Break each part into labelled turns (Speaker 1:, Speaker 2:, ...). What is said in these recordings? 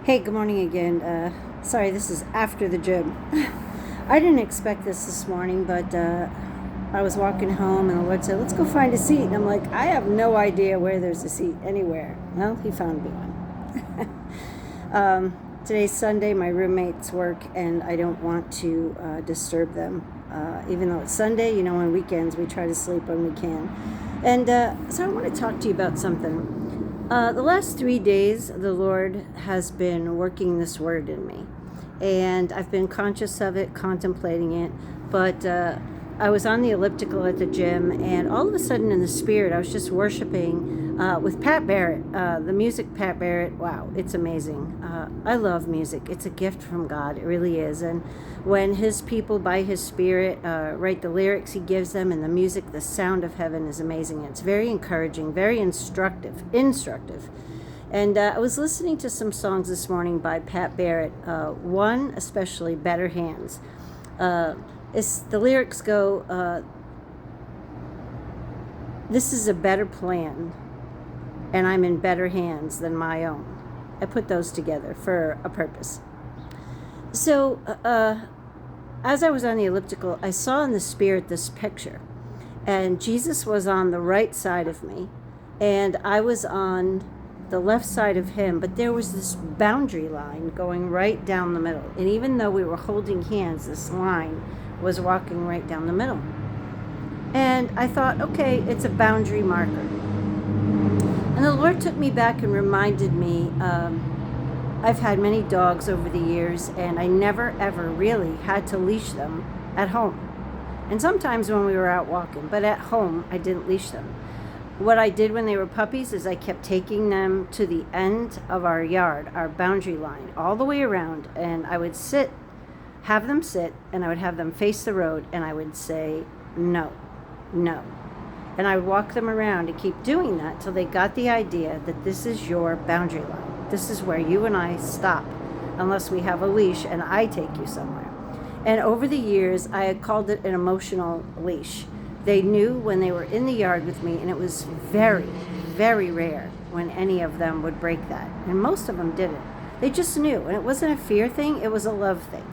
Speaker 1: Hey, good morning again. Sorry, this is after the gym. I didn't expect this morning, but I was walking home and the Lord said, let's go find a seat. And I'm like, I have no idea where there's a seat anywhere. Well, He found me one. Today's Sunday, my roommates work, and I don't want to disturb them. Even though it's Sunday, on weekends we try to sleep when we can. And so I want to talk to you about something. The last 3 days, the Lord has been working this word in me. And I've been conscious of it, contemplating it. But I was on the elliptical at the gym, and all of a sudden in the spirit, I was just worshiping with Pat Barrett. The music, Pat Barrett, wow, it's amazing. I love music. It's a gift from God. It really is. And when His people, by His Spirit, write the lyrics He gives them and the music, the sound of heaven is amazing. It's very encouraging, very instructive. And I was listening to some songs this morning by Pat Barrett, one especially, Better Hands. The lyrics go, this is a better plan, and I'm in better hands than my own. I put those together for a purpose. So, as I was on the elliptical, I saw in the spirit this picture, and Jesus was on the right side of me, and I was on the left side of Him, but there was this boundary line going right down the middle. And even though we were holding hands, this line was walking right down the middle. And I thought, okay, it's a boundary marker. And the Lord took me back and reminded me, I've had many dogs over the years, and I never ever really had to leash them at home. And sometimes when we were out walking, but at home I didn't leash them. What I did when they were puppies is I kept taking them to the end of our yard, our boundary line, all the way around, and I would have them sit, and I would have them face the road, and I would say, no. And I would walk them around and keep doing that till they got the idea that this is your boundary line. This is where you and I stop, unless we have a leash and I take you somewhere. And over the years, I had called it an emotional leash. They knew when they were in the yard with me, and it was very, very rare when any of them would break that. And most of them didn't. They just knew. And it wasn't a fear thing, it was a love thing.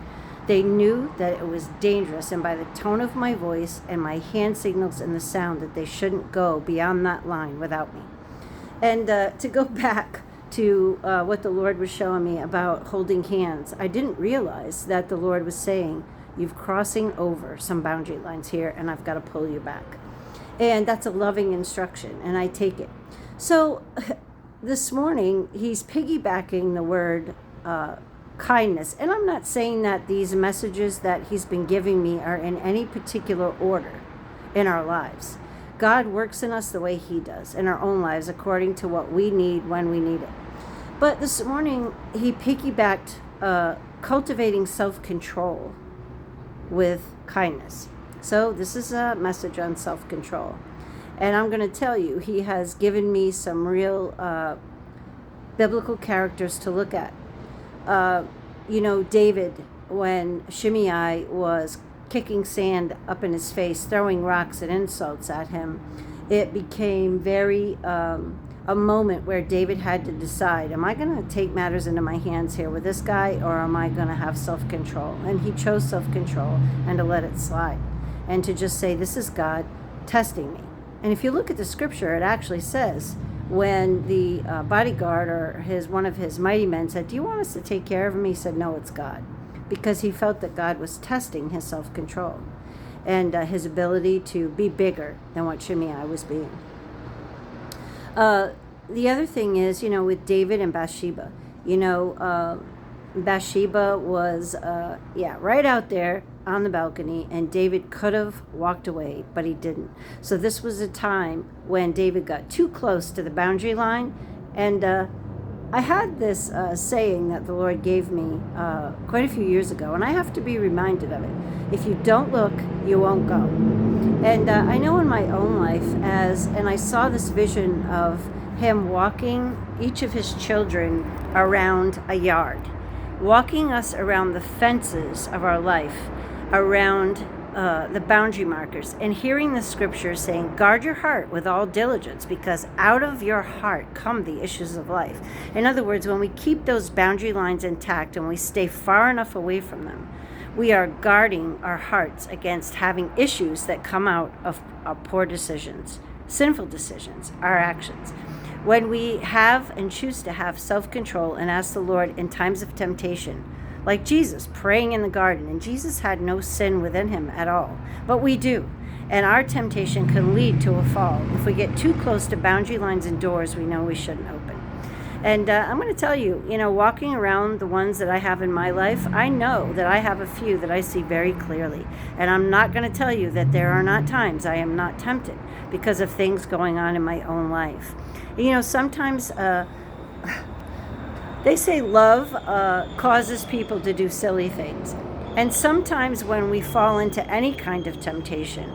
Speaker 1: They knew that it was dangerous, and by the tone of my voice and my hand signals and the sound, that they shouldn't go beyond that line without me. And to go back to what the Lord was showing me about holding hands, I didn't realize that the Lord was saying, you're crossing over some boundary lines here, and I've got to pull you back. And that's a loving instruction, and I take it. So this morning, He's piggybacking the word kindness. And I'm not saying that these messages that He's been giving me are in any particular order in our lives. God works in us the way He does in our own lives, according to what we need when we need it. But this morning, He piggybacked cultivating self-control with kindness. So this is a message on self-control. And I'm going to tell you, He has given me some real biblical characters to look at. David, when Shimei was kicking sand up in his face, throwing rocks and insults at him, it became very a moment where David had to decide, am I going to take matters into my hands here with this guy, or am I going to have self-control? And he chose self-control and to let it slide and to just say, this is God testing me. And if you look at the scripture, it actually says, when the bodyguard or one of his mighty men said, do you want us to take care of him? He said, no, it's God. Because he felt that God was testing his self-control and his ability to be bigger than what Shimei was being. The other thing is, with David and Bathsheba, Bathsheba was, right out there on the balcony, and David could have walked away, but he didn't. So this was a time when David got too close to the boundary line, and I had this saying that the Lord gave me quite a few years ago, and I have to be reminded of it. If you don't look, you won't go. And I know in my own life, and I saw this vision of Him walking each of His children around a yard, walking us around the fences of our life, around the boundary markers and hearing the scripture saying, guard your heart with all diligence, because out of your heart come the issues of life. In other words, when we keep those boundary lines intact and we stay far enough away from them, we are guarding our hearts against having issues that come out of our poor decisions, sinful decisions, our actions. When we have and choose to have self-control and ask the Lord in times of temptation, like Jesus praying in the garden, and Jesus had no sin within him at all, but we do. And our temptation can lead to a fall. If we get too close to boundary lines and doors we know we shouldn't open. And I'm going to tell you, walking around the ones that I have in my life, I know that I have a few that I see very clearly. And I'm not going to tell you that there are not times I am not tempted because of things going on in my own life. Sometimes they say love causes people to do silly things. And sometimes when we fall into any kind of temptation,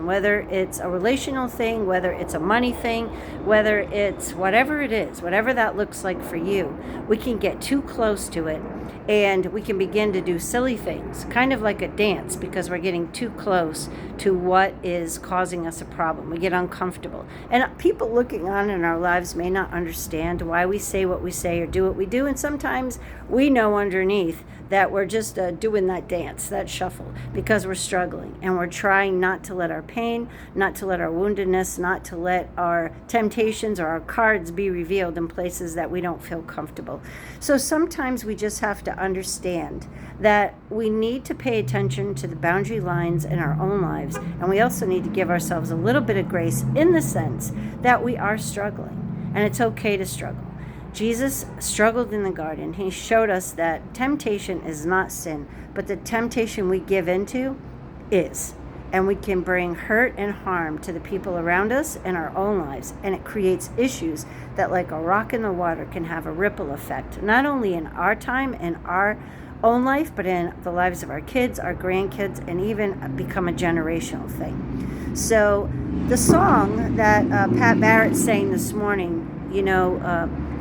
Speaker 1: whether it's a relational thing, whether it's a money thing, whether it's whatever it is, whatever that looks like for you, we can get too close to it and we can begin to do silly things, kind of like a dance, because we're getting too close to what is causing us a problem. We get uncomfortable. And people looking on in our lives may not understand why we say what we say or do what we do. And sometimes we know underneath that we're just doing that dance, that shuffle, because we're struggling and we're trying not to let our pain, not to let our woundedness, not to let our temptations or our cards be revealed in places that we don't feel comfortable. So sometimes we just have to understand that we need to pay attention to the boundary lines in our own lives, and we also need to give ourselves a little bit of grace in the sense that we are struggling, and it's okay to struggle. Jesus struggled in the garden. He showed us that temptation is not sin, but the temptation we give into is. And we can bring hurt and harm to the people around us and our own lives. And it creates issues that, like a rock in the water, can have a ripple effect, not only in our time and our own life, but in the lives of our kids, our grandkids, and even become a generational thing. So the song that Pat Barrett sang this morning,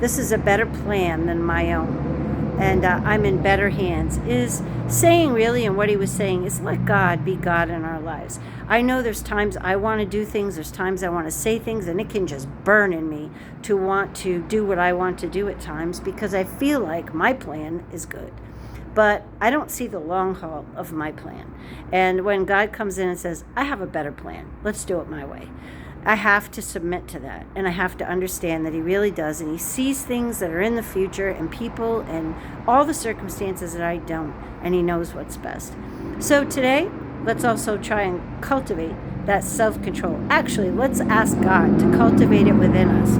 Speaker 1: this is a better plan than my own, and I'm in better hands, is saying really, and what he was saying is let God be God in our lives. I know there's times I want to do things, there's times I want to say things, and it can just burn in me to want to do what I want to do at times because I feel like my plan is good. But I don't see the long haul of my plan. And when God comes in and says, I have a better plan, let's do it my way, I have to submit to that, and I have to understand that he really does, and he sees things that are in the future and people and all the circumstances that I don't, and he knows what's best. So today, let's also try and cultivate that self-control. Actually, let's ask God to cultivate it within us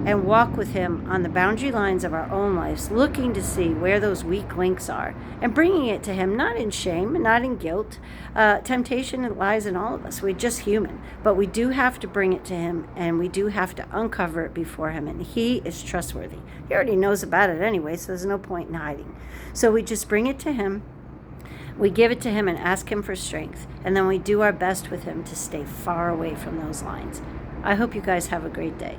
Speaker 1: and walk with him on the boundary lines of our own lives, looking to see where those weak links are and bringing it to him, not in shame, not in guilt. Temptation lies in all of us. We're just human, but we do have to bring it to him, and we do have to uncover it before him, and he is trustworthy. He already knows about it anyway, so there's no point in hiding. So we just bring it to him. We give it to him and ask him for strength, and then we do our best with him to stay far away from those lines. I hope you guys have a great day.